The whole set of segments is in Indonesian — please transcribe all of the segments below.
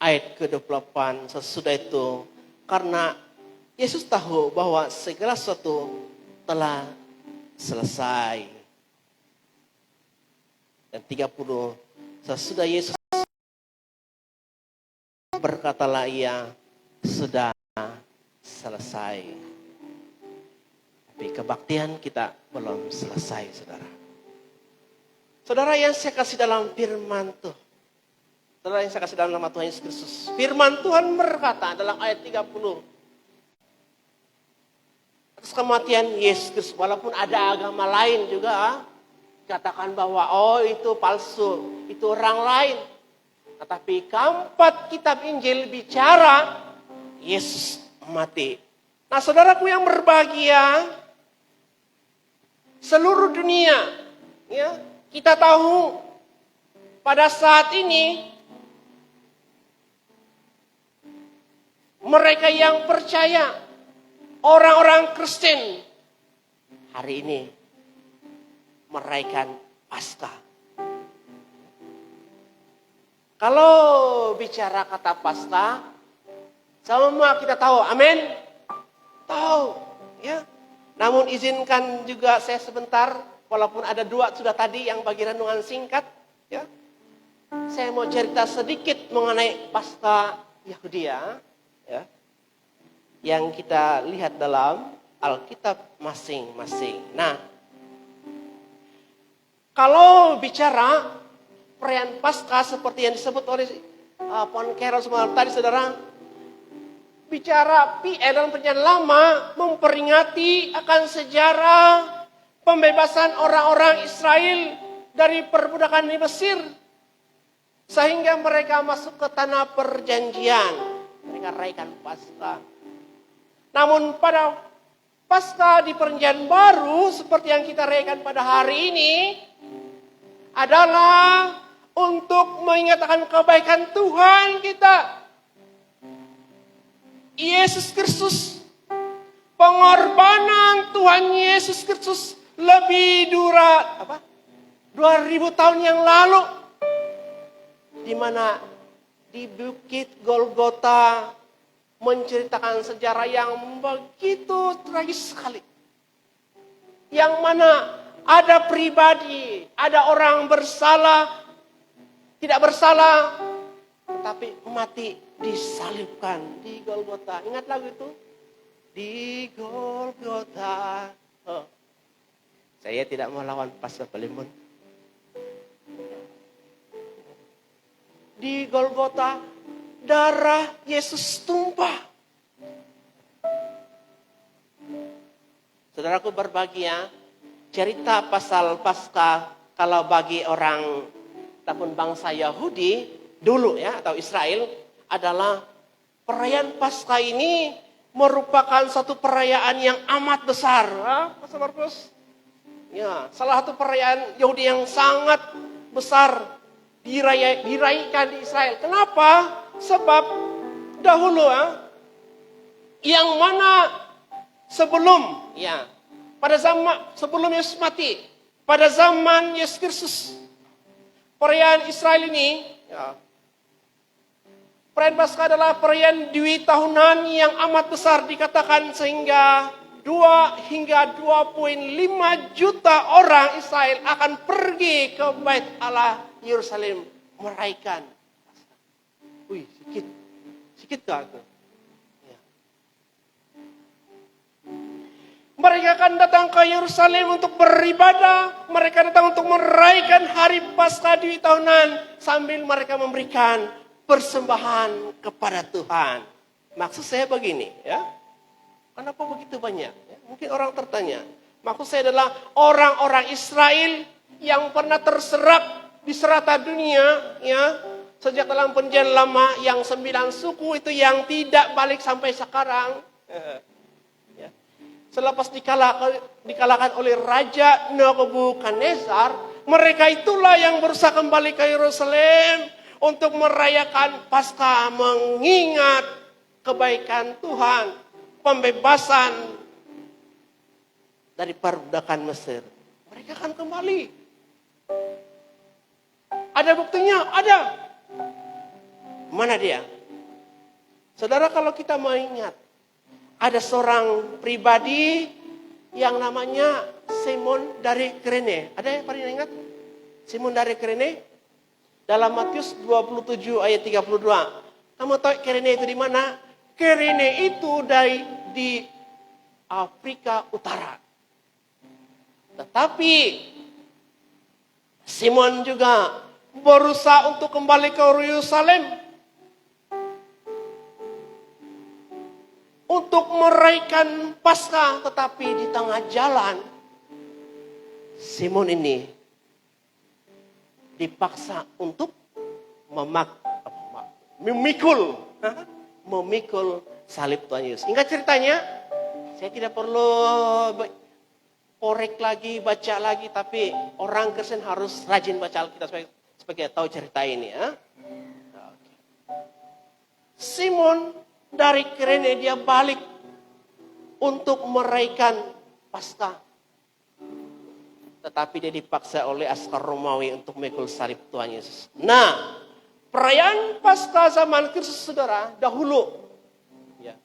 ayat ke-28 sesudah itu, karena Yesus tahu bahwa segala sesuatu telah selesai. Dan 30, sesudah Yesus berkatalah ia, sudah selesai. Tapi kebaktian kita belum selesai, saudara. Saudara yang saya kasih dalam firman Tuhan. Saudara yang saya kasih dalam nama Tuhan Yesus Kristus. Firman Tuhan berkata dalam ayat 30. Atas kematian Yesus Kristus. Walaupun ada agama lain juga. Katakan bahwa itu palsu. Itu orang lain. Tetapi keempat kitab Injil bicara Yesus mati. Nah saudaraku yang berbahagia. Seluruh dunia. Ya, kita tahu pada saat ini mereka yang percaya, orang-orang Kristen hari ini merayakan Paskah. Kalau bicara kata Paskah, semua kita tahu, amin? Tahu, ya. Namun izinkan juga saya sebentar, walaupun ada 2 sudah tadi yang bagi renungan singkat, ya. Saya mau cerita sedikit mengenai Paskah Yahudi ya. Yang kita lihat dalam Alkitab masing-masing. Nah, kalau bicara perayaan Paskah seperti yang disebut oleh Pon Carol semalam tadi, saudara, bicara dalam perjanjian lama memperingati akan sejarah pembebasan orang-orang Israel dari perbudakan di Mesir, sehingga mereka masuk ke tanah perjanjian. Mereka rayakan Paskah. Namun pada Paskah di perjanjian baru seperti yang kita rayakan pada hari ini adalah untuk mengingatkan kebaikan Tuhan kita. Yesus Kristus, pengorbanan Tuhan Yesus Kristus lebih 2000 tahun yang lalu, di mana di Bukit Golgota menceritakan sejarah yang begitu tragis sekali. Yang mana ada pribadi, ada orang bersalah, tidak bersalah, tapi mati disalibkan di Golgota. Ingat lagu itu? Di Golgota. Saya tidak melawan Pastor Pelimun. Di Golgota, darah Yesus tumpah. Saudaraku berbahagia, cerita pasal Paskah kalau bagi orang ataupun bangsa Yahudi dulu ya atau Israel adalah perayaan Paskah ini merupakan satu perayaan yang amat besar. Pastor Markus? Ya, salah satu perayaan Yahudi yang sangat besar dirayakan di Israel. Kenapa? Sebab dahulu yang mana sebelum pada zaman sebelum Yesus mati, pada zaman Yesus Kristus, perayaan Israel ini, perayaan Paskah adalah perayaan Dwi tahunan yang amat besar, dikatakan sehingga 2 hingga 2,5 juta orang Israel akan pergi ke Bait Allah Yerusalem merayakan. Wih, sikit kah itu? Ya. Mereka akan datang ke Yerusalem untuk beribadah, mereka datang untuk merayakan hari Paskah di tahunan sambil mereka memberikan persembahan kepada Tuhan. Maksud saya begini, ya. Kenapa begitu banyak? Ya, mungkin orang tertanya. Maksud saya adalah orang-orang Israel yang pernah terserap di serata dunia, ya, sejak dalam perjanjian lama yang 9 suku itu yang tidak balik sampai sekarang. Ya. Selepas dikalahkan oleh Raja Nebukadnezar, mereka itulah yang berusaha kembali ke Yerusalem untuk merayakan Paskah, mengingat kebaikan Tuhan, pembebasan dari perbudakan Mesir. Mereka akan kembali. Ada buktinya? Ada. Mana dia? Saudara, kalau kita mau ingat, ada seorang pribadi yang namanya Simon dari Kirene. Ada yang pernah ingat? Simon dari Kirene? Dalam Matius 27 ayat 32. Kamu tahu Kirene itu di mana? Kirene itu di Afrika Utara. Tetapi Simon juga berusaha untuk kembali ke Yerusalem untuk merayakan Paskah, tetapi di tengah jalan Simon ini dipaksa untuk memikul salib Tuhan Yesus. Ingat ceritanya? Saya tidak perlu korek lagi, baca lagi, tapi orang Kristen harus rajin baca Alkitab supaya tahu cerita ini. Ya. Simon dari Kirene dia balik untuk merayakan Paskah. Tetapi dia dipaksa oleh askar Romawi untuk memikul salib Tuhan Yesus. Nah, perayaan Paskah zaman Kristus, saudara, dahulu. Ya.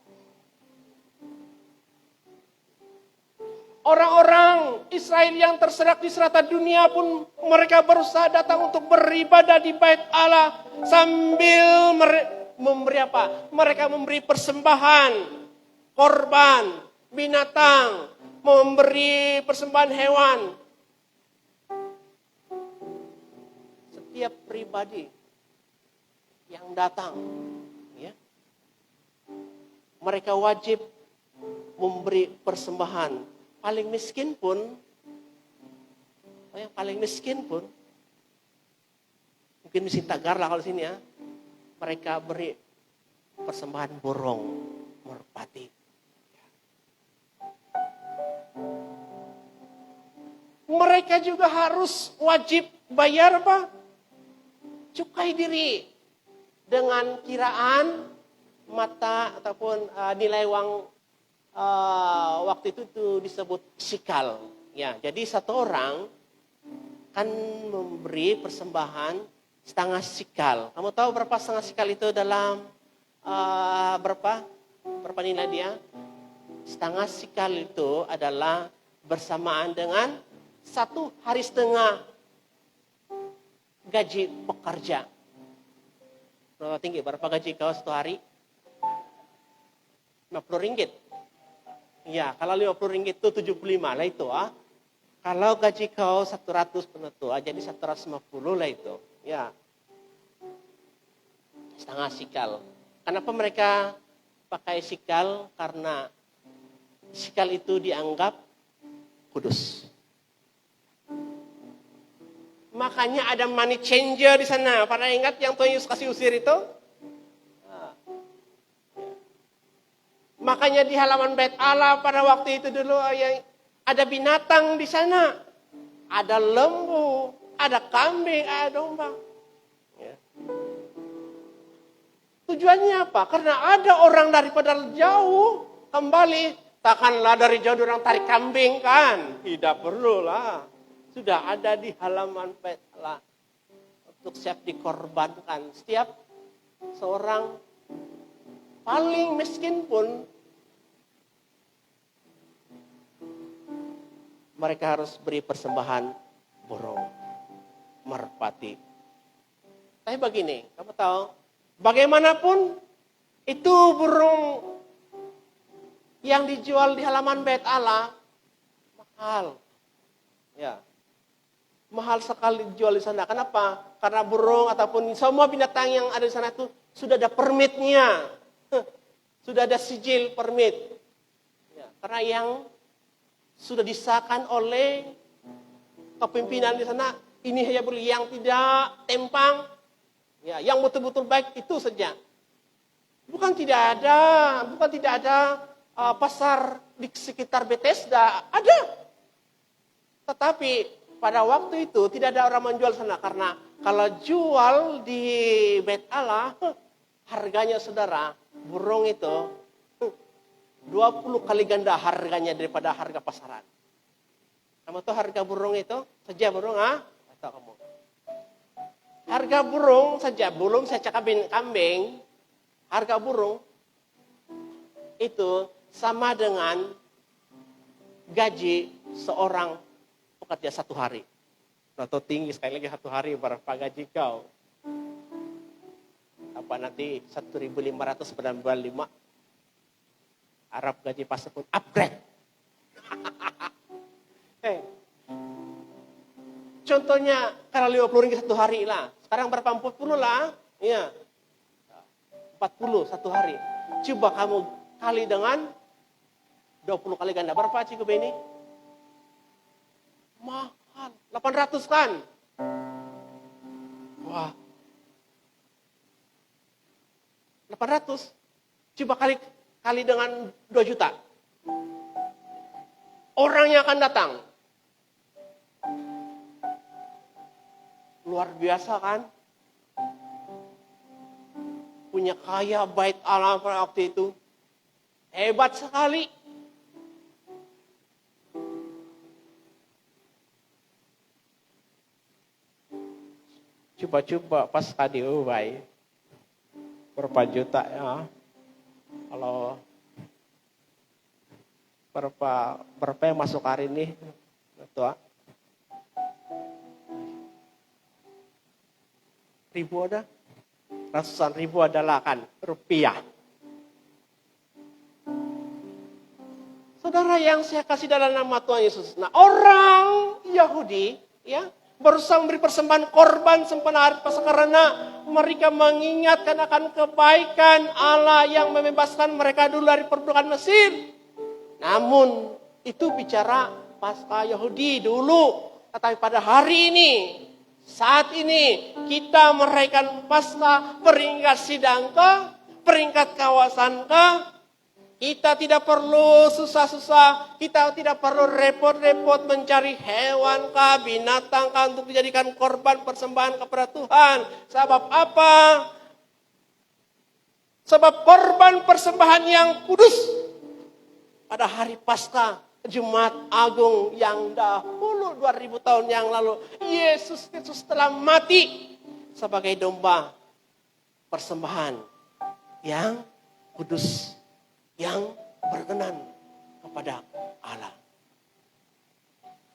Orang-orang Israel yang terserak di selatan dunia pun mereka berusaha datang untuk beribadah di bait Allah sambil memberi apa? Mereka memberi persembahan, korban, binatang, memberi persembahan hewan. Setiap pribadi yang datang, ya, mereka wajib memberi persembahan. Paling miskin pun, yang paling miskin pun, mungkin miskin Tagar lah kalau sini ya, mereka beri persembahan burung merpati. Mereka juga harus wajib bayar apa? Cukai diri dengan kiraan mata ataupun nilai uang waktu itu disebut sikal. Ya, jadi satu orang kan memberi persembahan setengah sikal. Kamu tahu berapa setengah sikal itu dalam berapa nilai dia? Setengah sikal itu adalah bersamaan dengan 1 hari setengah gaji pekerja. Berapa tinggi? Berapa gaji kau 1 hari? 50 ringgit. Ya, kalau 50 ringgit itu 75 lah itu. Kalau gaji kau 100 penuh jadi 150 lah itu. Ya. Setengah sikal. Kenapa mereka pakai sikal? Karena sikal itu dianggap kudus. Makanya ada money changer di sana. Pada ingat yang Tuhan Yesus kasih usir itu? Makanya di halaman bait Allah pada waktu itu dulu yang ada binatang di sana. Ada lembu, ada kambing, ada domba. Ya. Tujuannya apa? Karena ada orang daripada jauh kembali. Takkanlah dari jauh orang tarik kambing kan? Tidak perlu lah. Sudah ada di halaman bait Allah untuk siap dikorbankan. Setiap seorang paling miskin pun mereka harus beri persembahan burung merpati. Tapi begini, kamu tahu, bagaimanapun itu burung yang dijual di halaman bait Allah mahal. Ya. Mahal sekali dijual di sana. Kenapa? Karena burung ataupun semua binatang yang ada di sana itu sudah ada permitnya. Sudah ada sijil permit. Ya, karena yang sudah disahkan oleh kepimpinan di sana, ini hanya beli yang tidak tempang. Ya, yang betul-betul baik itu saja. Bukan tidak ada pasar di sekitar Bethesda, ada. Tetapi pada waktu itu tidak ada orang menjual sana karena kalau jual di bait Allah harganya saudara burung itu 20 kali ganda harganya daripada harga pasaran. Kamu tahu harga burung itu? Saja burung atau kamu? Harga burung saja, belum saya cakap kambing, harga burung itu sama dengan gaji seorang pekerja satu hari. Atau tinggi sekali lagi satu hari berapa gaji kau? Apa nanti 1.595 Arab gaji pasar pun upgrade. Contohnya kalau 50 ringgit satu hari lah. Sekarang berapa? 40 lah. Iya. 40 satu hari. Coba kamu kali dengan 20 kali ganda. Berapa cukup ini? Mahal. 800 kan? Wah. 800. Coba kali dengan 2 juta. Orang yang akan datang. Luar biasa kan? Punya kaya bait Allah pada waktu itu. Hebat sekali. Coba-coba pas tadi baik. Berapa juta ya? Kalau berapa yang masuk hari ini? Betul. Ribu ada? Ratusan ribu adalah kan rupiah. Saudara yang saya kasih dalam nama Tuhan Yesus. Nah, orang Yahudi ya berusaha memberi persembahan korban sempena hari Paskah karena mereka mengingatkan akan kebaikan Allah yang membebaskan mereka dulu dari perbudakan Mesir. Namun itu bicara Paskah Yahudi dulu. Tetapi pada hari ini, saat ini kita merayakan Paskah peringkat sidang ke, peringkat kawasan ke. Kita tidak perlu susah-susah, kita tidak perlu repot-repot mencari hewan kah, binatang kah untuk dijadikan korban persembahan kepada Tuhan. Sebab apa? Sebab korban persembahan yang kudus pada hari Paskah, Jumat Agung yang dahulu 2000 tahun yang lalu, Yesus Kristus telah mati sebagai domba persembahan yang kudus, yang berkenan kepada Allah.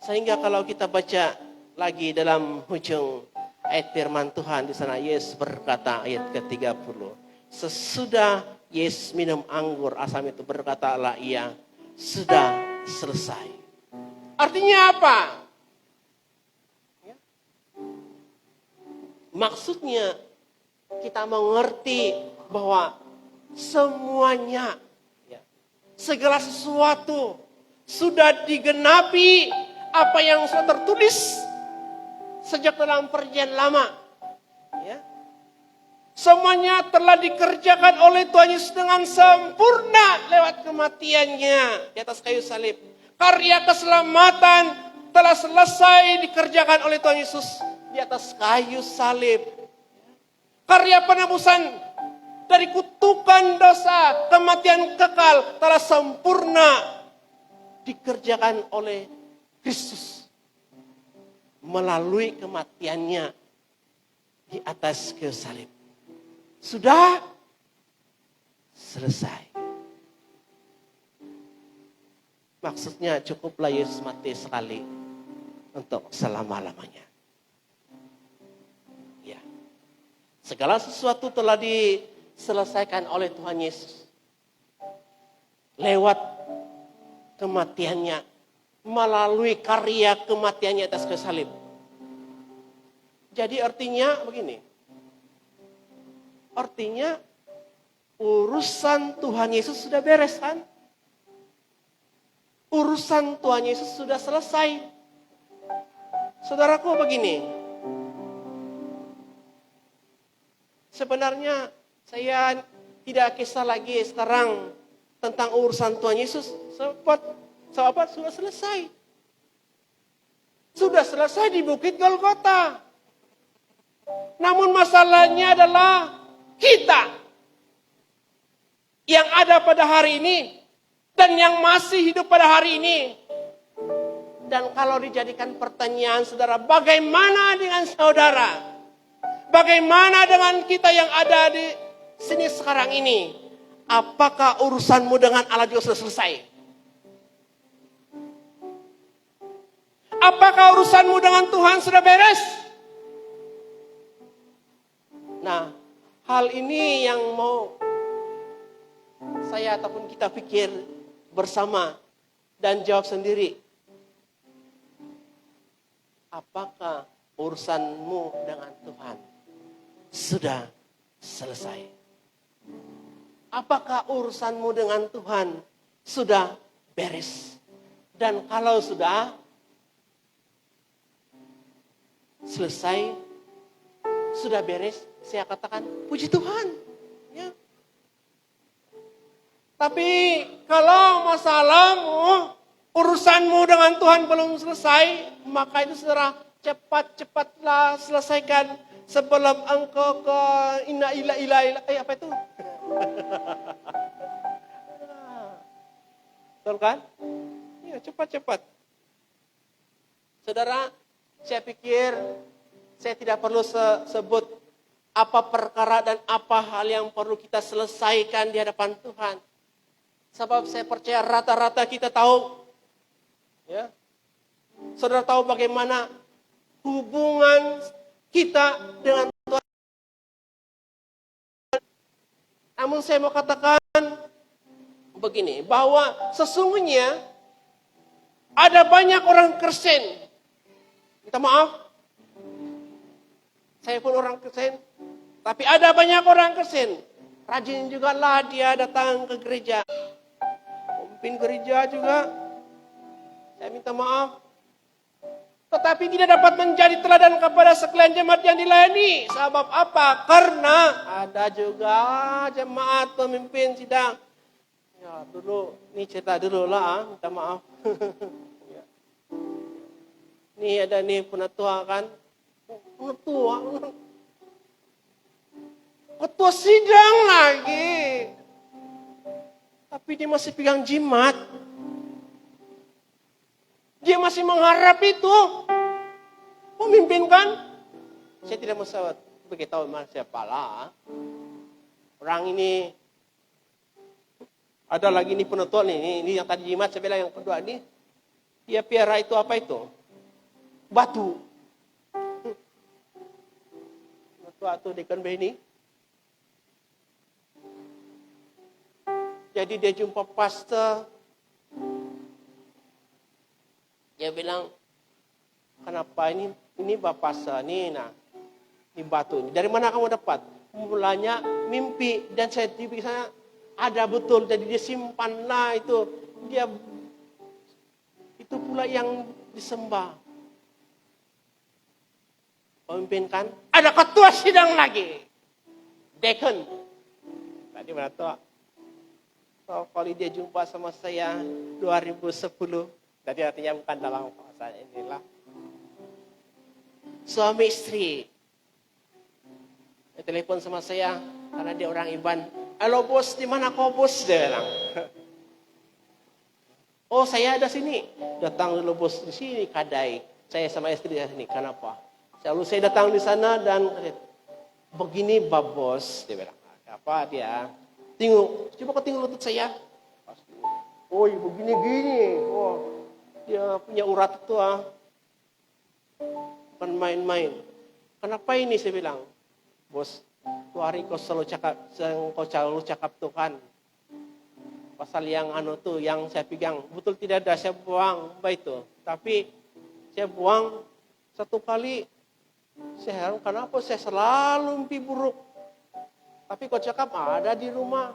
Sehingga kalau kita baca lagi dalam ujung ayat firman Tuhan di sana, Yesus berkata ayat ke-30, sesudah Yesus minum anggur asam itu berkatalah ia, sudah selesai. Artinya apa? Maksudnya kita mengerti bahwa semuanya, segala sesuatu sudah digenapi apa yang sudah tertulis sejak dalam perjanjian lama. Ya. Semuanya telah dikerjakan oleh Tuhan Yesus dengan sempurna lewat kematiannya di atas kayu salib. Karya keselamatan telah selesai dikerjakan oleh Tuhan Yesus di atas kayu salib. Karya penebusan dari kutukan dosa, kematian kekal telah sempurna dikerjakan oleh Kristus melalui kematiannya di atas kayu salib. Sudah selesai. Maksudnya cukuplah Yesus mati sekali untuk selama-lamanya. Ya. Segala sesuatu telah diselesaikan oleh Tuhan Yesus lewat kematiannya, melalui karya kematiannya atas kayu salib. Jadi artinya begini. Artinya urusan Tuhan Yesus sudah beres kan? Urusan Tuhan Yesus sudah selesai. Saudaraku begini. Sebenarnya saya tidak kisah lagi sekarang tentang urusan Tuhan Yesus. Sebab sudah selesai. Sudah selesai di Bukit Golgota. Namun masalahnya adalah kita yang ada pada hari ini dan yang masih hidup pada hari ini. Dan kalau dijadikan pertanyaan saudara, bagaimana dengan saudara? Bagaimana dengan kita yang ada di sini sekarang ini? Apakah urusanmu dengan Allah juga sudah selesai? Apakah urusanmu dengan Tuhan sudah beres? Nah, hal ini yang mau saya ataupun kita pikir bersama dan jawab sendiri. Apakah urusanmu dengan Tuhan sudah selesai? Apakah urusanmu dengan Tuhan sudah beres? Dan kalau sudah selesai, sudah beres, saya katakan puji Tuhan. Ya. Tapi kalau masalahmu, urusanmu dengan Tuhan belum selesai, maka itu saudara cepat-cepatlah selesaikan sebelum engkau ke apa itu? Betul kan? Ya, cepat-cepat. Saudara, saya pikir saya tidak perlu sebut apa perkara dan apa hal yang perlu kita selesaikan di hadapan Tuhan. Sebab saya percaya rata-rata kita tahu, ya, saudara tahu bagaimana hubungan kita dengan Tuhan. Namun saya mau katakan begini, bahwa sesungguhnya ada banyak orang Kristen. Minta maaf, saya pun orang Kristen, tapi ada banyak orang Kristen. Rajin juga lah dia datang ke gereja. Pemimpin gereja juga, saya minta maaf. Tetapi tidak dapat menjadi teladan kepada sekalian jemaat yang dilayani. Sebab apa? Karena ada juga jemaat pemimpin sidang. Ya dulu, ini cerita dulu lah, minta maaf. Ya. Ini ada nih penatua kan. Penatua. Ketua sidang lagi. Tapi dia masih pegang jimat. Dia masih mengharap itu. Pemimpin kan? Saya tidak mau beritahu siapa lah. Orang ini. Ada lagi nih penutup nih. Ini yang tadi jimat saya bilang yang kedua ini. Dia piara itu apa itu? Batu. Penutup itu Deacon Benny. Jadi dia jumpa pastor. Dia bilang, kenapa ini bapak pastor ini, nah, ini batu ini. Dari mana kamu dapat? Mulanya mimpi dan saya di sana ada betul. Jadi dia simpanlah itu. Dia itu pula yang disembah. Pemimpin kan? Ada ketua sidang lagi. Deacon. Tadi mana tuh? So, kali dia jumpa sama saya 2010. Tadi artinya bukan dalam bahasa inilah. Suami istri. Dia telepon sama saya karena dia orang Iban. Halo bos, di mana kau bos? Dia bilang. Oh saya ada sini. Datang dulu bos di sini Kadai. Saya sama istri di sini. Kenapa? Lalu saya datang di sana dan begini bos. Dia bilang. Apa dia? Tengok, coba kau tengok lutut saya. Oh begini-gini. Oh, dia punya urat itu bukan main-main. Kenapa ini saya bilang? Bos, tuh hari kau selalu cakap Tuhan. Pasal yang tuh yang saya pegang. Betul tidak ada saya buang baik itu. Tapi saya buang satu kali. Saya heran kenapa saya selalu mimpi buruk. Tapi kau cakap ada di rumah.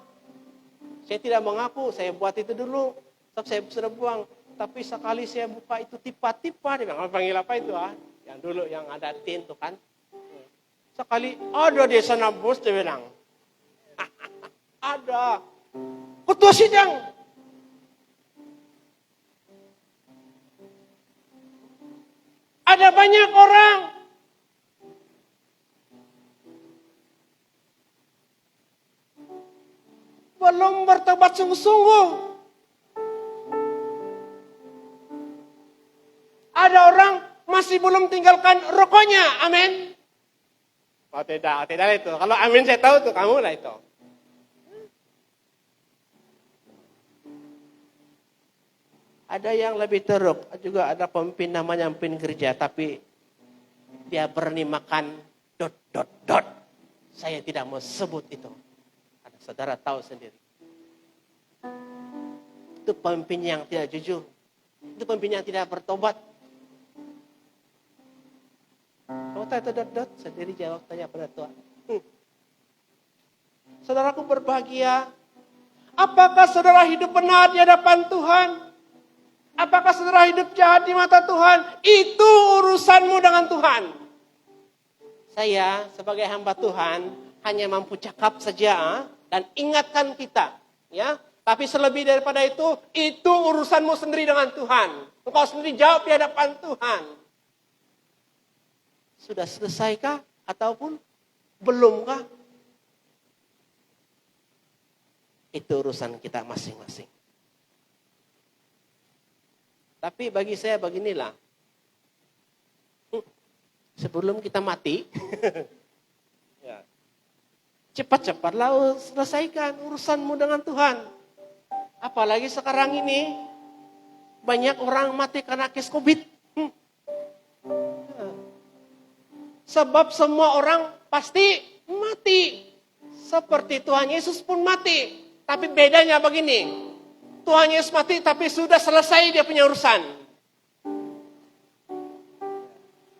Saya tidak mengaku, saya buat itu dulu. Tapi saya sudah buang. Tapi sekali saya buka itu tipa-tipa. Dia bilang, panggil apa itu? Yang dulu yang ada tin itu kan. Sekali ada di sana bos, dia bilang. Ada. Ketua sidang. Ada banyak orang. Belum bertobat sungguh-sungguh. Ada orang masih belum tinggalkan rokoknya. Amin. Oh tidak itu. Kalau amin saya tahu tuh kamu lah itu. Ada yang lebih teruk, juga ada pemimpin namanya pemimpin gereja, tapi dia berani makan ... Saya tidak mau sebut itu. Karena saudara tahu sendiri. Itu pemimpin yang tidak jujur. Itu pemimpin yang tidak bertobat. Kamu tahu itu ... sendiri jawab tanya pada Tuhan. Saudaraku berbahagia. Apakah saudara hidup benar di hadapan Tuhan? Apakah saudara hidup jahat di mata Tuhan? Itu urusanmu dengan Tuhan. Saya sebagai hamba Tuhan hanya mampu cakap saja dan ingatkan kita, ya. Tapi selebih daripada itu urusanmu sendiri dengan Tuhan. Engkau sendiri jawab di hadapan Tuhan. Sudah selesaikah ataupun belumkah? Itu urusan kita masing-masing. Tapi bagi saya beginilah. Sebelum kita mati, ya, cepat-cepatlah selesaikan urusanmu dengan Tuhan. Apalagi sekarang ini, banyak orang mati karena case COVID. Sebab semua orang pasti mati. Seperti Tuhan Yesus pun mati. Tapi bedanya begini, Tuhan Yesus mati tapi sudah selesai dia punya urusan.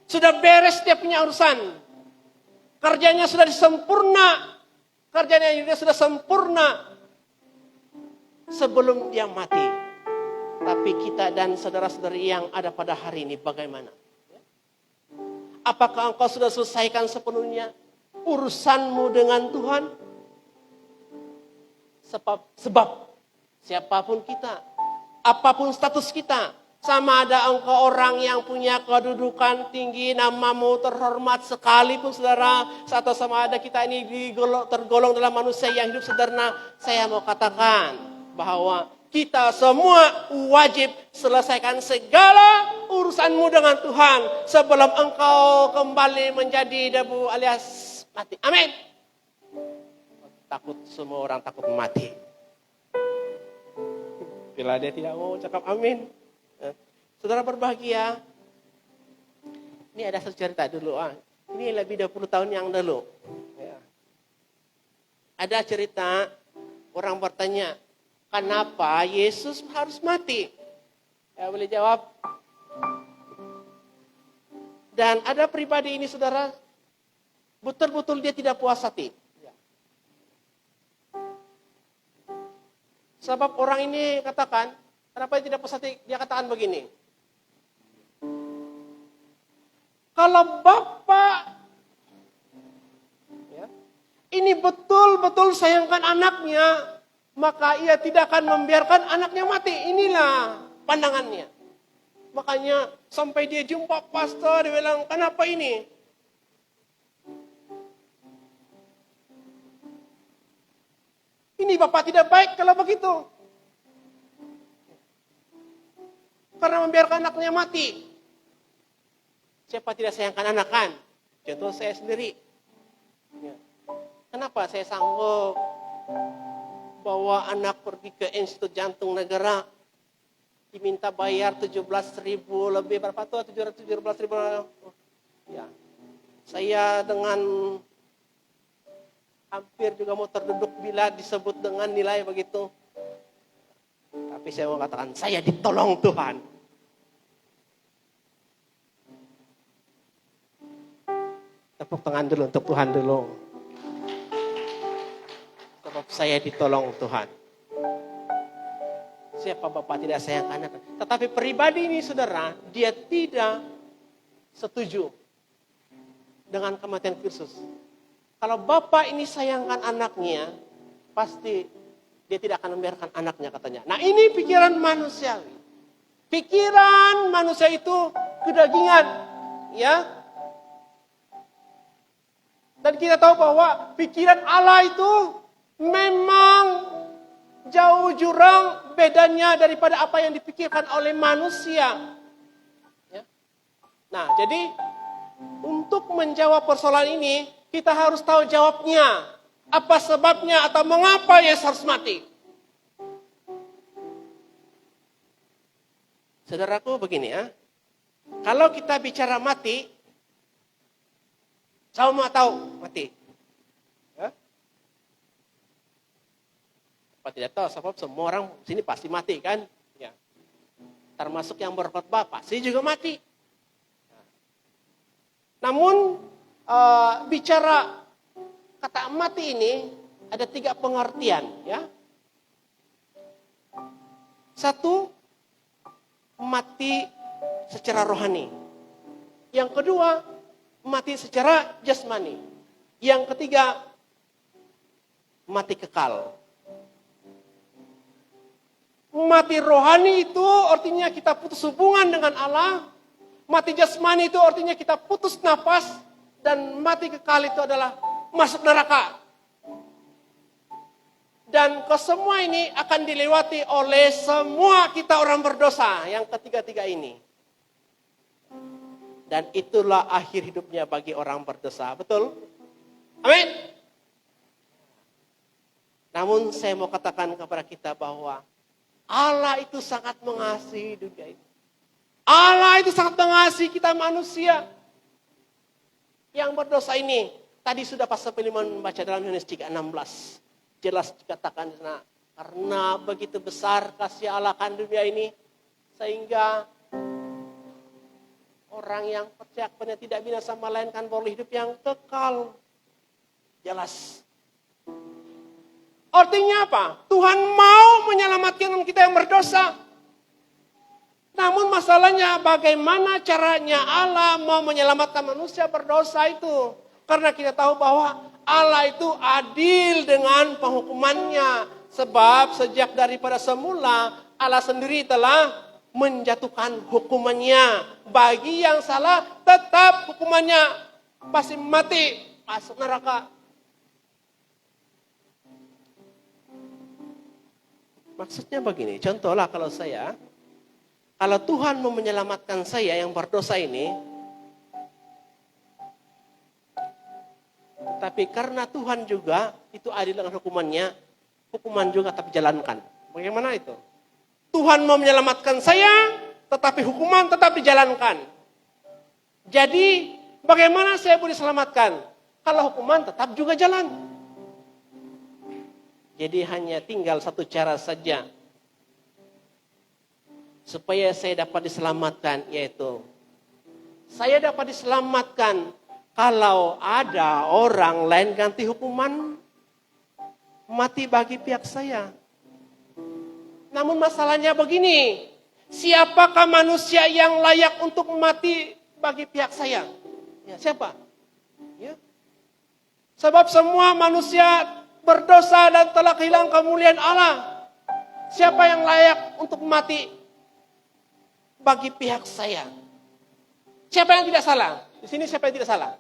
Sudah beres dia punya urusan. Kerjanya sudah sempurna. Kerjanya sudah sempurna. Sebelum dia mati. Tapi kita dan saudara-saudari yang ada pada hari ini bagaimana? Apakah engkau sudah selesaikan sepenuhnya urusanmu dengan Tuhan? Sebab siapapun kita, apapun status kita, sama ada engkau orang yang punya kedudukan tinggi, namamu terhormat sekalipun saudara, atau sama ada kita ini tergolong dalam manusia yang hidup sederhana, saya mau katakan bahwa kita semua wajib selesaikan segala urusanmu dengan Tuhan sebelum engkau kembali menjadi debu alias mati. Amin. Takut, semua orang takut mati. Bila dia tidak mau cakap amin. Saudara berbahagia, ini ada satu cerita dulu. Ini lebih 20 tahun yang dulu. Ya. Ada cerita, orang bertanya, kenapa Yesus harus mati? Ya, boleh jawab. Dan ada pribadi ini saudara, betul-betul dia tidak puas hati. Sebab orang ini katakan, kenapa dia tidak puas hati? Dia katakan begini. Kalau Bapak ya, ini betul-betul sayangkan anaknya, maka ia tidak akan membiarkan anaknya mati. Inilah pandangannya. Makanya sampai dia jumpa pastor, dia bilang, kenapa ini? Ini Bapak tidak baik kalau begitu. Karena membiarkan anaknya mati. Siapa tidak sayangkan anak kan? Contoh saya sendiri. Ya. Kenapa saya sanggup bawa anak pergi ke Institut Jantung Negara, diminta bayar 17.000 lebih, berapa tuh? 17.000. Ya. Saya dengan hampir juga mau terduduk bila disebut dengan nilai begitu. Tapi saya mau katakan, saya ditolong Tuhan. Tepuk tangan dulu untuk Tuhan dulu. Sebab saya ditolong Tuhan. Siapa Bapak tidak sayang anak? Tetapi pribadi ini saudara, dia tidak setuju dengan kematian Kristus. Kalau Bapak ini sayangkan anaknya, pasti dia tidak akan membiarkan anaknya katanya. Nah ini pikiran manusiawi. Pikiran manusia itu kedagingan. Ya. Dan kita tahu bahwa pikiran Allah itu memang jauh jurang bedanya daripada apa yang dipikirkan oleh manusia. Ya. Nah, jadi untuk menjawab persoalan ini, kita harus tahu jawabnya. Apa sebabnya atau mengapa Yesus harus mati? Saudaraku begini ya. Kalau kita bicara mati, saya mau tahu mati. Ya? Apa tidak tahu, sebab semua orang sini pasti mati kan? Ya. Termasuk yang berkhotbah pasti juga mati. Namun bicara kata mati ini ada 3 pengertian ya. Satu, mati secara rohani. Yang kedua, mati secara jasmani. Yang ketiga, mati kekal. Mati rohani itu artinya kita putus hubungan dengan Allah. Mati jasmani itu artinya kita putus nafas. Dan mati kekal itu adalah masuk neraka. Dan kesemua ini akan dilewati oleh semua kita orang berdosa yang ketiga-tiga ini. Dan itulah akhir hidupnya bagi orang berdosa. Betul? Amin. Namun saya mau katakan kepada kita bahwa Allah itu sangat mengasihi dunia ini. Allah itu sangat mengasihi kita manusia yang berdosa ini. Tadi sudah Pastor Philemon membaca dalam Yohanes 3:16. Jelas dikatakan di sana, karena begitu besar kasih Allah akan dunia ini, sehingga orang yang percaya kepadanya tidak binasa melainkan boleh hidup yang kekal. Jelas. Artinya apa? Tuhan mau menyelamatkan kita yang berdosa. Namun masalahnya bagaimana caranya Allah mau menyelamatkan manusia berdosa itu. Karena kita tahu bahwa Allah itu adil dengan penghukumannya. Sebab sejak daripada semula Allah sendiri telah menjatuhkan hukumannya. Bagi yang salah tetap hukumannya pasti mati, masuk neraka. Maksudnya begini, contohlah kalau Tuhan mau menyelamatkan saya yang berdosa ini, tapi karena Tuhan juga itu adil dengan hukumannya, hukuman juga tetap dijalankan. Bagaimana itu? Tuhan mau menyelamatkan saya, tetapi hukuman tetap dijalankan. Jadi bagaimana saya boleh diselamatkan? Kalau hukuman tetap juga jalan. Jadi hanya tinggal satu cara saja supaya saya dapat diselamatkan, yaitu saya dapat diselamatkan kalau ada orang lain ganti hukuman mati bagi pihak saya. Namun masalahnya begini, siapakah manusia yang layak untuk mati bagi pihak saya? Ya, siapa? Ya. Sebab semua manusia berdosa dan telah kehilangan kemuliaan Allah. Siapa yang layak untuk mati bagi pihak saya? Siapa yang tidak salah? Di sini siapa yang tidak salah?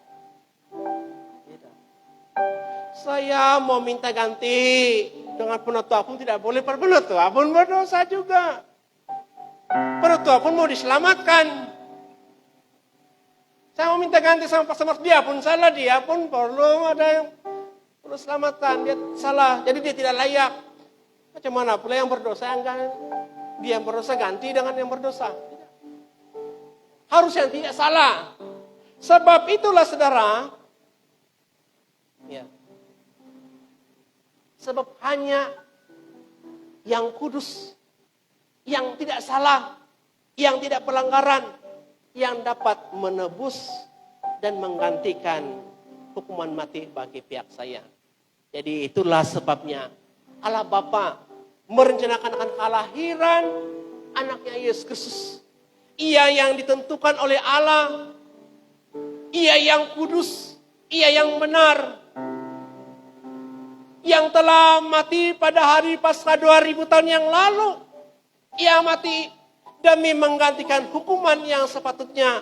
Saya mau minta ganti dengan penutua pun tidak boleh, penutua pun berdosa juga. Penutua pun mau diselamatkan. Saya mau minta ganti sama Pastor, dia pun salah, dia pun perlu ada yang perlu selamatkan, dia salah, jadi dia tidak layak. Macam mana pula yang berdosa, dia yang berdosa ganti dengan yang berdosa. Harus yang tidak salah. Sebab itulah saudara, ya, sebab hanya yang kudus, yang tidak salah, yang tidak pelanggaran, yang dapat menebus dan menggantikan hukuman mati bagi pihak saya. Jadi itulah sebabnya Allah Bapa merencanakan akan kelahiran anaknya Yesus Kristus. Ia yang ditentukan oleh Allah, ia yang kudus, ia yang benar, yang telah mati pada hari Paskah 2000 tahun yang lalu. Ia mati demi menggantikan hukuman yang sepatutnya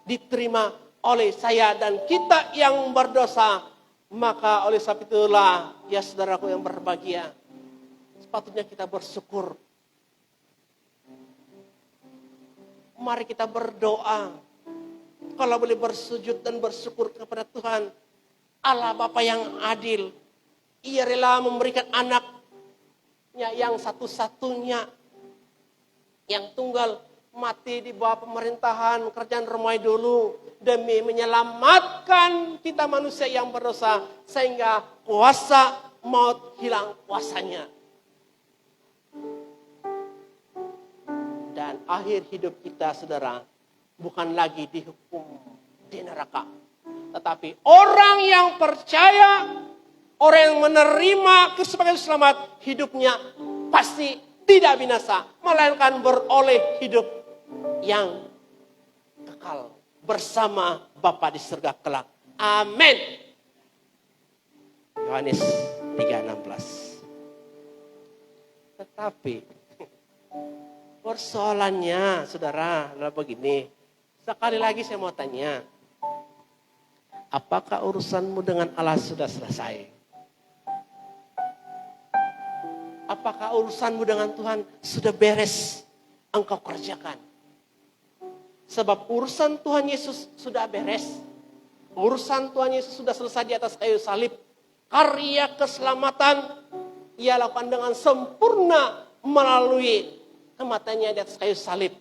diterima oleh saya dan kita yang berdosa. Maka oleh sebab itulah, ya saudaraku yang berbahagia, sepatutnya kita bersyukur. Mari kita berdoa. Kalau boleh bersujud dan bersyukur kepada Tuhan. Allah Bapa yang adil. Ia rela memberikan anaknya yang satu-satunya, yang tunggal, mati di bawah pemerintahan kerajaan Romawi dulu demi menyelamatkan kita manusia yang berdosa sehingga kuasa maut hilang kuasanya. Dan akhir hidup kita, saudara, bukan lagi dihukum di neraka, tetapi orang yang percaya, orang yang menerima Kristus sebagai selamat, hidupnya pasti tidak binasa, melainkan beroleh hidup yang kekal bersama Bapa di surga kelak. Amin. Yohanes 3:16. Tetapi persoalannya, saudara, adalah begini. Sekali lagi saya mau tanya, apakah urusanmu dengan Allah sudah selesai? Apakah urusanmu dengan Tuhan sudah beres engkau kerjakan? Sebab urusan Tuhan Yesus sudah beres. Urusan Tuhan Yesus sudah selesai di atas kayu salib. Karya keselamatan ia lakukan dengan sempurna melalui kematiannya di atas kayu salib.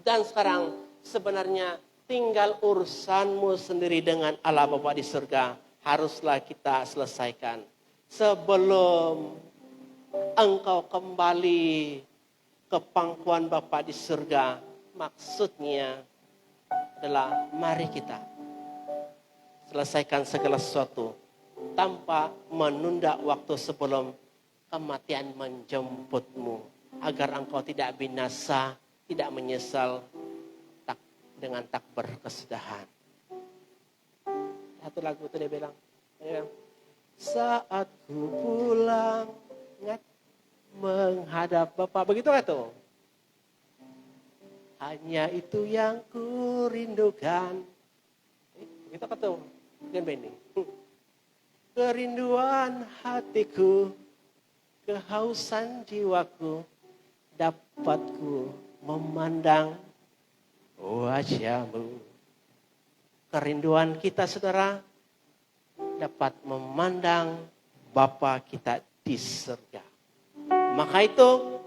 Dan sekarang sebenarnya tinggal urusanmu sendiri dengan Allah Bapa di surga. Haruslah kita selesaikan sebelum engkau kembali ke pangkuan Bapa di surga. Maksudnya adalah mari kita selesaikan segala sesuatu tanpa menunda waktu sebelum kematian menjemputmu, agar engkau tidak binasa, tidak menyesal dengan tak berkesudahan. Satu lagu itu dia bilang, saat ku pulang menghadap Bapa, begitu gak tuh? Hanya itu yang ku rindukan. Begitu gak tuh? Dengan Benny. Kerinduan hatiku, kehausan jiwaku, dapatku memandang wajahmu. Kerinduan kita, saudara, dapat memandang Bapa kita di surga. Maka itu,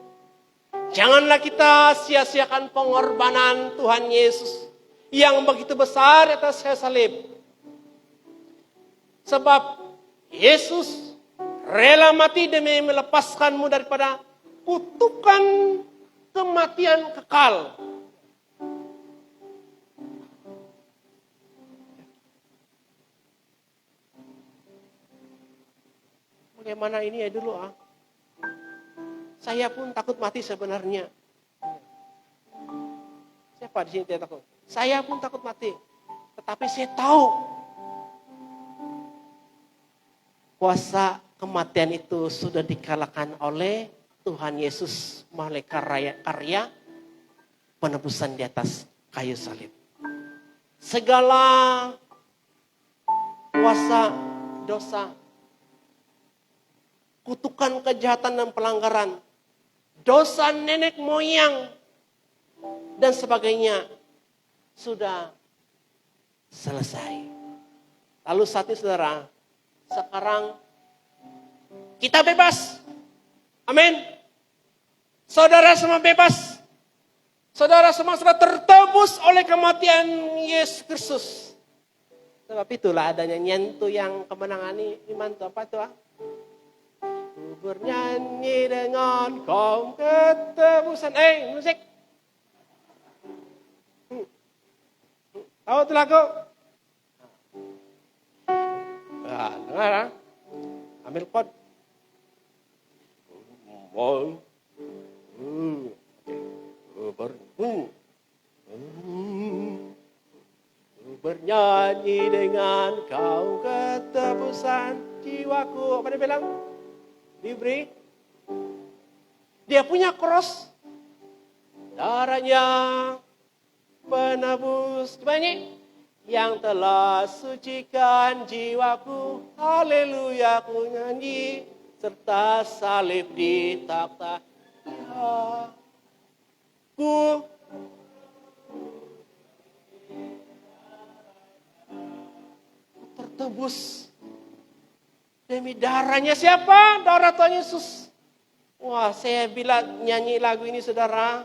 janganlah kita sia-siakan pengorbanan Tuhan Yesus yang begitu besar atas kayu salib. Sebab Yesus rela mati demi melepaskanmu daripada kutukan kematian kekal. Bagaimana ini ya dulu Saya pun takut mati sebenarnya. Siapa di sini tidak takut? Saya pun takut mati. Tetapi saya tahu kuasa kematian itu sudah dikalahkan oleh Tuhan Yesus melalui karya penebusan di atas kayu salib. Segala kuasa dosa, kutukan kejahatan dan pelanggaran, dosa nenek moyang, dan sebagainya sudah selesai. Lalu saat ini saudara, sekarang kita bebas. Amin. Saudara semua bebas. Saudara semua sudah tertebus oleh kematian Yesus Kristus. Sebab itulah adanya nyantu yang kemenangan ini. Iman itu apa itu? Ku bernyanyi dengan kaum ketebusan. Musik. Tahu itu lagu? Nah, dengar ambil chord. Bernyanyi dengan kau ketebusan jiwaku. Apa dia bilang? Diberi. Dia punya cross. Darahnya penebus. Coba nyanyi. Yang telah sucikan jiwaku, haleluya ku nyanyi, serta salib di takhta. Ku tertebus. Demi darahnya siapa? Darah Tuhan Yesus. Wah, saya bilang nyanyi lagu ini saudara,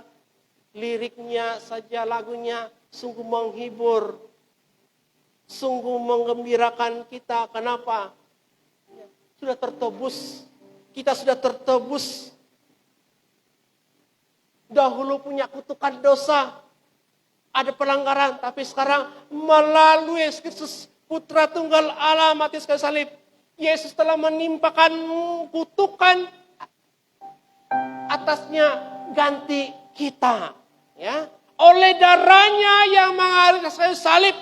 liriknya saja lagunya sungguh menghibur, sungguh menggembirakan kita. Kenapa? Sudah tertebus. Kita sudah tertebus. Dahulu punya kutukan dosa. Ada pelanggaran, tapi sekarang melalui Yesus Kristus, Putra Tunggal Allah mati sekali salib, Yesus telah menimpakan kutukan, atasnya ganti kita. Ya, oleh darahnya yang mengalir kayu salib,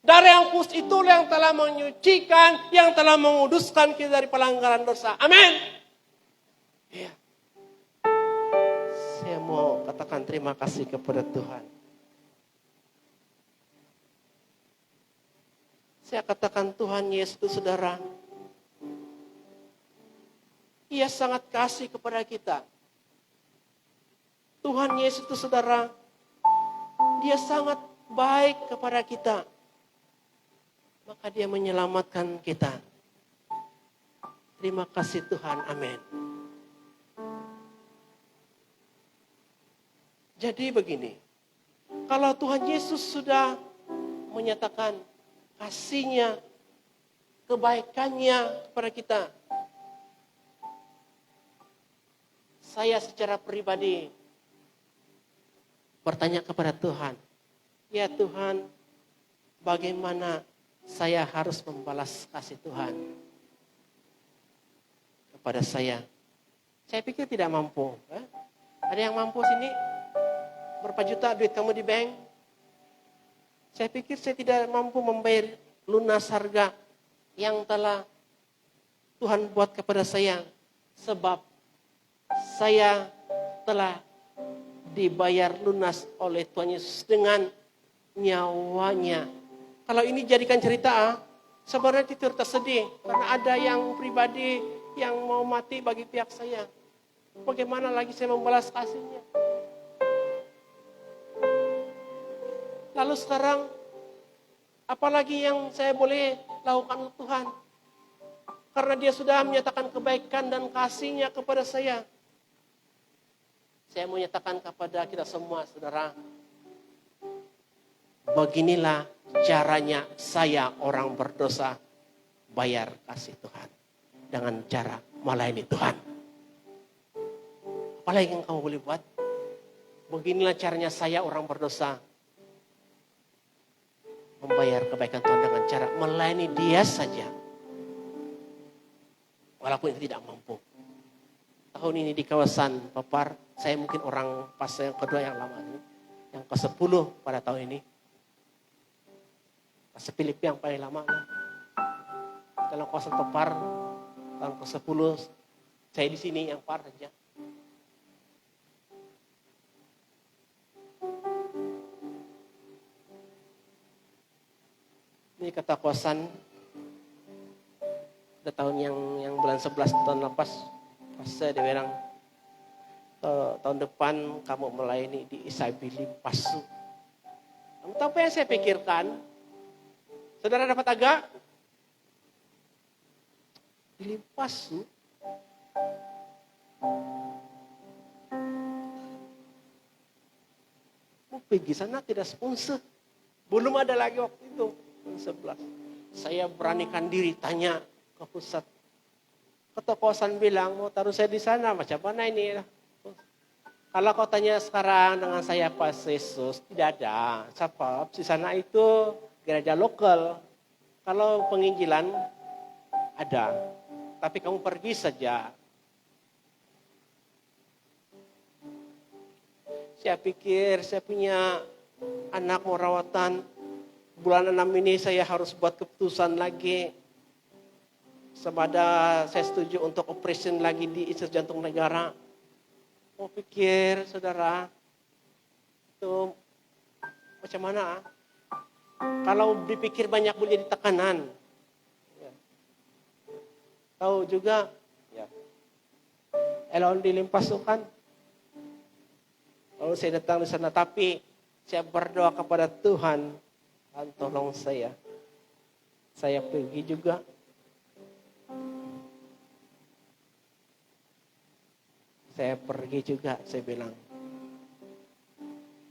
darah yang kudus itu yang telah menyucikan, yang telah menguduskan kita dari pelanggaran dosa. Amin. Ya. Saya mau katakan terima kasih kepada Tuhan. Saya katakan Tuhan Yesus itu saudara, Ia sangat kasih kepada kita. Tuhan Yesus itu saudara, Dia sangat baik kepada kita. Maka Dia menyelamatkan kita. Terima kasih Tuhan, amin. Jadi begini, kalau Tuhan Yesus sudah menyatakan kasih-Nya, kebaikannya kepada kita, saya secara pribadi bertanya kepada Tuhan, ya Tuhan, bagaimana saya harus membalas kasih Tuhan kepada saya? Saya pikir tidak mampu. Ada yang mampu sini? Berapa juta duit kamu di bank? Saya pikir saya tidak mampu membayar lunas harga yang telah Tuhan buat kepada saya. Sebab saya telah dibayar lunas oleh Tuhan Yesus dengan nyawanya. Kalau ini jadikan cerita, sebenarnya itu tersedih. Karena ada yang pribadi yang mau mati bagi pihak saya. Bagaimana lagi saya membalas kasihnya? Lalu sekarang, apalagi yang saya boleh lakukan untuk Tuhan? Karena Dia sudah menyatakan kebaikan dan kasih-Nya kepada saya. Saya mau nyatakan kepada kita semua, saudara. Beginilah caranya saya orang berdosa bayar kasih Tuhan. Dengan cara melayani Tuhan. Apalagi yang kamu boleh buat? Beginilah caranya saya orang berdosa membayar kebaikan Tuhan dengan cara melayani Dia saja. Walaupun itu tidak mampu. Tahun ini di kawasan Papar, saya mungkin orang pas yang kedua yang lama ini. Yang ke-10 pada tahun ini. Pas Filip yang paling lama. Dalam kawasan Papar, tahun ke-10, saya di sini yang par saja. Ini kata kosan, ada tahun yang bulan 11 tahun lepas, pas saya dibilang, tahun depan kamu melayani di Isabi Limpasu. Kamu tahu apa yang saya pikirkan? Saudara dapat agak? Di Limpasu. Mau pergi sana tidak sponsor. Belum ada lagi waktu itu. 11. Saya beranikan diri tanya ke pusat. Ketua kawasan bilang, mau taruh saya di sana, macam mana ini? Kalau kau tanya sekarang dengan saya Pak Yesus, tidak ada. Sebab di sana itu gereja lokal. Kalau penginjilan ada. Tapi kamu pergi saja. Saya pikir saya punya anak mau rawatan. Bulan 6 ini saya harus buat keputusan lagi. Semada saya setuju untuk operation lagi di Institut Jantung Negara. Mau pikir saudara, itu macam mana? Kalau dipikir banyak boleh jadi tekanan. Ya. Tahu juga, ya. Elon dilimpasukan. Lalu saya datang di sana, tapi saya berdoa kepada Tuhan, tolong saya Saya pergi juga. Saya pergi juga, saya bilang.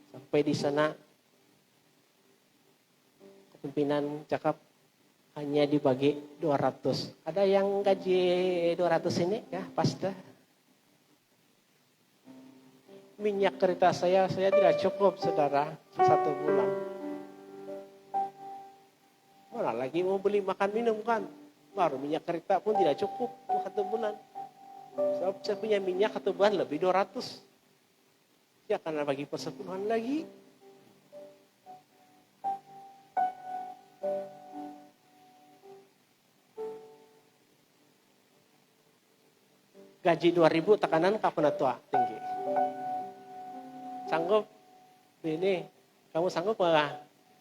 Sampai di sana, pimpinan cakap hanya dibagi 200. Ada yang gaji 200 ini? Ya, pasti. Minyak kereta saya tidak cukup, saudara, 1 bulan. Mana lagi mau beli makan minum kan? Baru minyak kereta pun tidak cukup 1 bulan. Sebab saya punya minyak 1 bulan lebih 200. Ya karena bagi persepuluhan lagi. Gaji 2.000 tekanan kapan tua tinggi. Sanggup? Ini, kamu sanggup nggak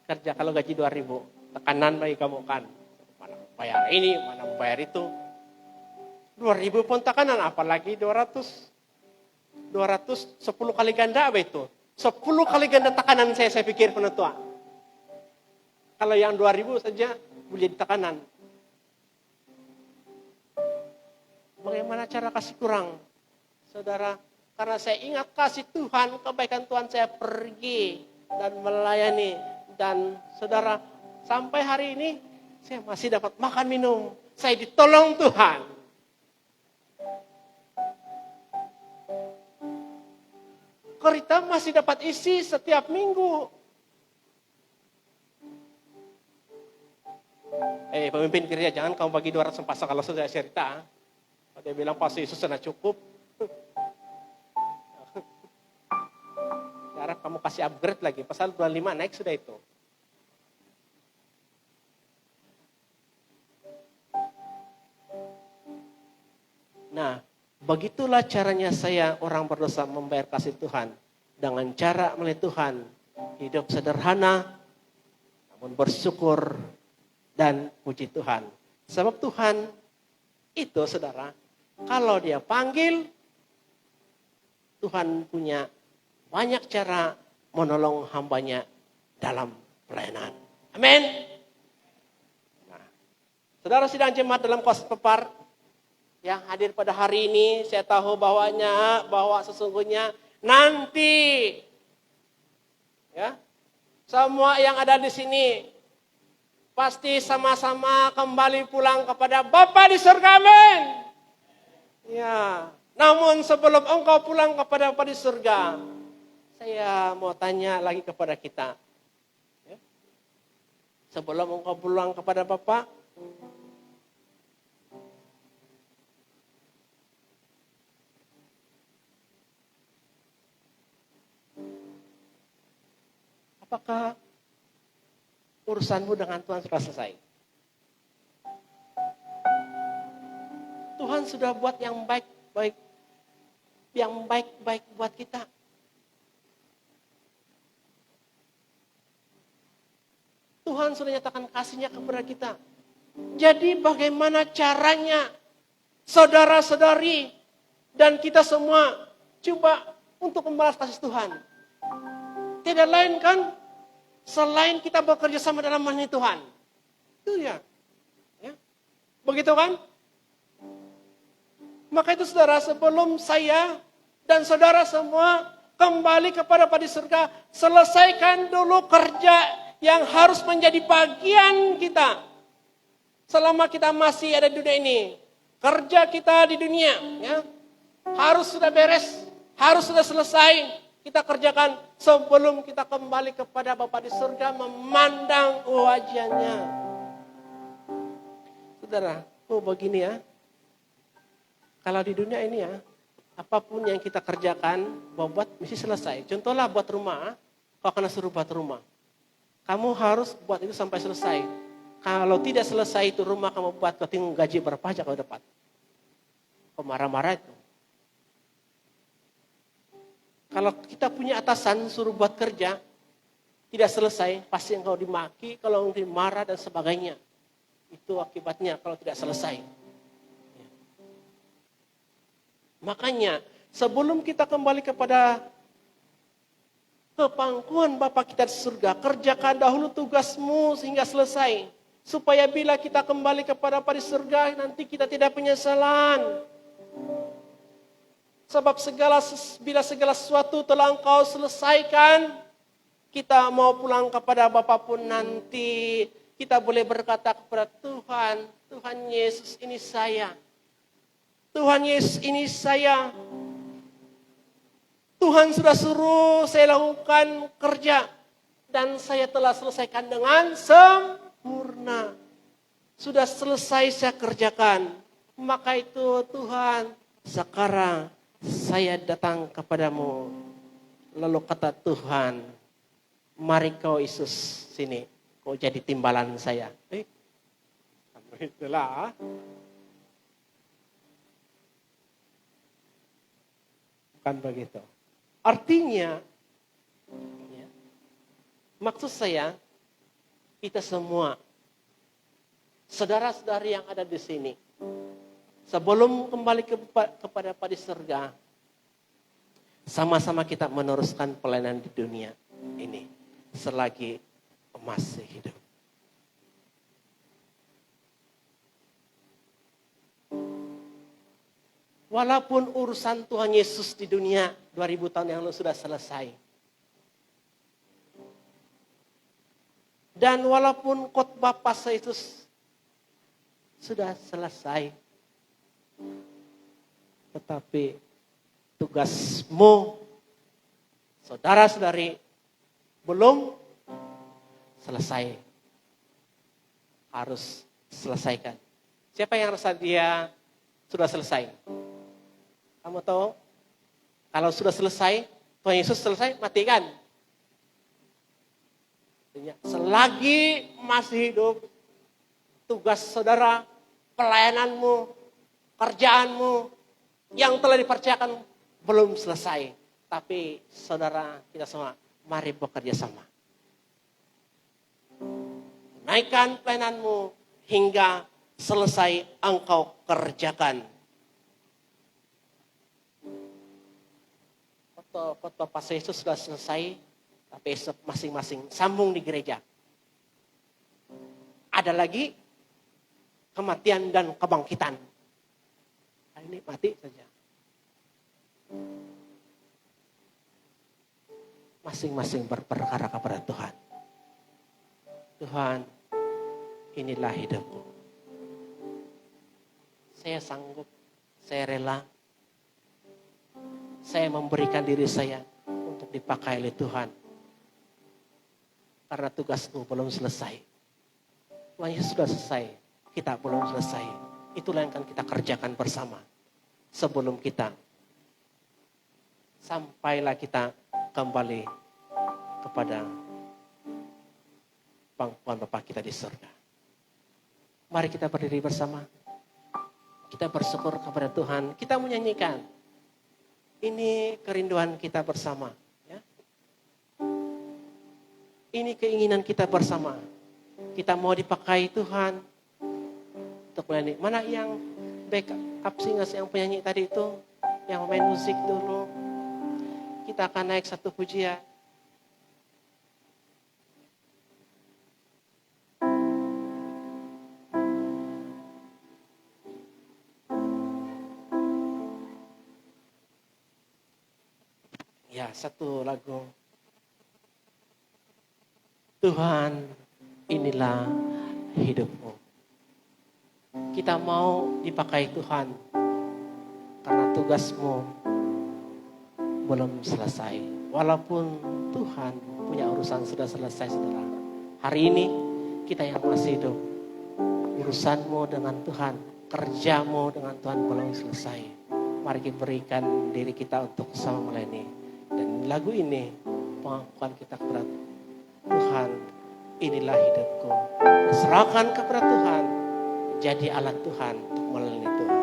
kerja kalau gaji 2.000? Tekanan bagi kamu kan. Mana bayar ini, mana bayar itu. 2.000 pun tekanan, apalagi 200. 200 10 kali ganda apa itu? 10 kali ganda tekanan saya pikir penetua. Kalau yang 2.000 saja boleh jadi tekanan. Bagaimana cara kasih kurang? Saudara, karena saya ingat kasih Tuhan, kebaikan Tuhan, saya pergi dan melayani. Dan saudara, sampai hari ini saya masih dapat makan minum. Saya ditolong Tuhan. Kereta masih dapat isi setiap minggu. Pemimpin gereja, jangan kamu bagi 200 pasang kalau sudah cerita. Dia bilang pasti Yesus sudah cukup. Sekarang kamu kasih upgrade lagi. Pasal 25 naik sudah itu. Nah, begitulah caranya saya orang berdosa membayar kasih Tuhan. Dengan cara melihat Tuhan. Hidup sederhana. Namun bersyukur. Dan puji Tuhan. Sebab Tuhan itu saudara. Kalau dia panggil. Tuhan punya banyak cara menolong hambanya dalam pelayanan. Amin. Nah, saudara sidang jemaat dalam kuasa pepar yang hadir pada hari ini, saya tahu bahwa sesungguhnya nanti ya semua yang ada di sini pasti sama-sama kembali pulang kepada Bapa di surga. Amin. Ya, namun sebelum engkau pulang kepada Bapa di surga, saya mau tanya lagi kepada kita. Ya. Sebelum engkau pulang kepada Bapa, apakah urusanmu dengan Tuhan sudah selesai? Tuhan sudah buat yang baik-baik. Yang baik-baik buat kita. Tuhan sudah nyatakan kasihnya kepada kita. Jadi bagaimana caranya saudara-saudari dan kita semua coba untuk membalas kasih Tuhan? Tidak lain kan selain kita bekerja sama dalam melayani Tuhan. Itu ya. Begitu kan? Maka itu saudara, sebelum saya dan saudara semua kembali kepada Bapa di surga, selesaikan dulu kerja yang harus menjadi bagian kita. Selama kita masih ada di dunia ini. Kerja kita di dunia ya, harus sudah beres, harus sudah selesai. Kita kerjakan sebelum kita kembali kepada Bapa di surga memandang wajahnya. Saudara, begini ya. Kalau di dunia ini ya, apapun yang kita kerjakan, buat mesti selesai. Contohlah buat rumah, kau akan suruh buat rumah. Kamu harus buat itu sampai selesai. Kalau tidak selesai itu rumah kamu buat, kau tinggal gaji berapa aja kau dapat. Kau marah-marah itu. Kalau kita punya atasan suruh buat kerja, tidak selesai, pasti engkau dimaki, kalau engkau marah dan sebagainya. Itu akibatnya kalau tidak selesai. Makanya sebelum kita kembali kepada kepangkuan Bapa kita di surga, kerjakan dahulu tugasmu sehingga selesai. Supaya bila kita kembali kepada Bapa di surga, nanti kita tidak penyesalan. Sebab bila segala sesuatu telah Engkau selesaikan, kita mau pulang kepada Bapa pun nanti kita boleh berkata kepada Tuhan, Tuhan Yesus ini saya. Tuhan Yesus ini saya. Tuhan sudah suruh saya lakukan kerja dan saya telah selesaikan dengan sempurna. Sudah selesai saya kerjakan. Maka itu Tuhan, sekarang saya datang kepadamu. Lalu kata Tuhan, mari kau Yesus sini, kau jadi timbalan saya. Itulah. Bukan begitu. Artinya, ya, maksud saya, kita semua, saudara-saudari yang ada di sini, sebelum kembali kepada Bapa di surga, sama-sama kita meneruskan pelayanan di dunia ini selagi masih hidup. Walaupun urusan Tuhan Yesus di dunia 2000 tahun yang lalu sudah selesai. Dan walaupun khotbah pasca itu sudah selesai. Tetapi tugasmu, saudara-saudari, belum selesai. Harus selesaikan. Siapa yang rasa dia sudah selesai? Kamu tahu? Kalau sudah selesai, Tuhan Yesus selesai, matikan. Selagi masih hidup, tugas saudara, pelayananmu, kerjaanmu, yang telah dipercayakan belum selesai. Tapi saudara, kita semua, mari bekerja sama. Naikkan pelayananmu hingga selesai engkau kerjakan. Khotbah pasca Yesus sudah selesai, tapi esok masing-masing sambung di gereja. Ada lagi kematian dan kebangkitan. Hari ini mati saja. Masing-masing berperkara kepada Tuhan. Tuhan, inilah hidupku. Saya sanggup, saya rela. Saya memberikan diri saya untuk dipakai oleh Tuhan. Karena tugasmu belum selesai. Tuhan Yesus sudah selesai, kita belum selesai. Itulah yang akan kita kerjakan bersama. Sebelum kita, sampailah kita kembali kepada pangkuan Bapa kita di surga. Mari kita berdiri bersama. Kita bersyukur kepada Tuhan. Kita menyanyikan. Ini kerinduan kita bersama. Ya. Ini keinginan kita bersama. Kita mau dipakai Tuhan untuk menyanyi. Mana yang backup singers yang penyanyi tadi itu, yang main musik dulu. Kita akan naik satu pujian. Ya, satu lagu. Tuhan, inilah hidupmu. Kita mau dipakai Tuhan karena tugasmu belum selesai. Walaupun Tuhan punya urusan sudah selesai, saudara. Hari ini kita yang masih hidup, urusanmu dengan Tuhan, kerjamu dengan Tuhan belum selesai. Mari kita berikan diri kita untuk sama melayani. Dan lagu ini pengakuan kita kepada Tuhan, inilah hidupku. Serahkan kepada Tuhan, jadi alat Tuhan untuk melayani Tuhan.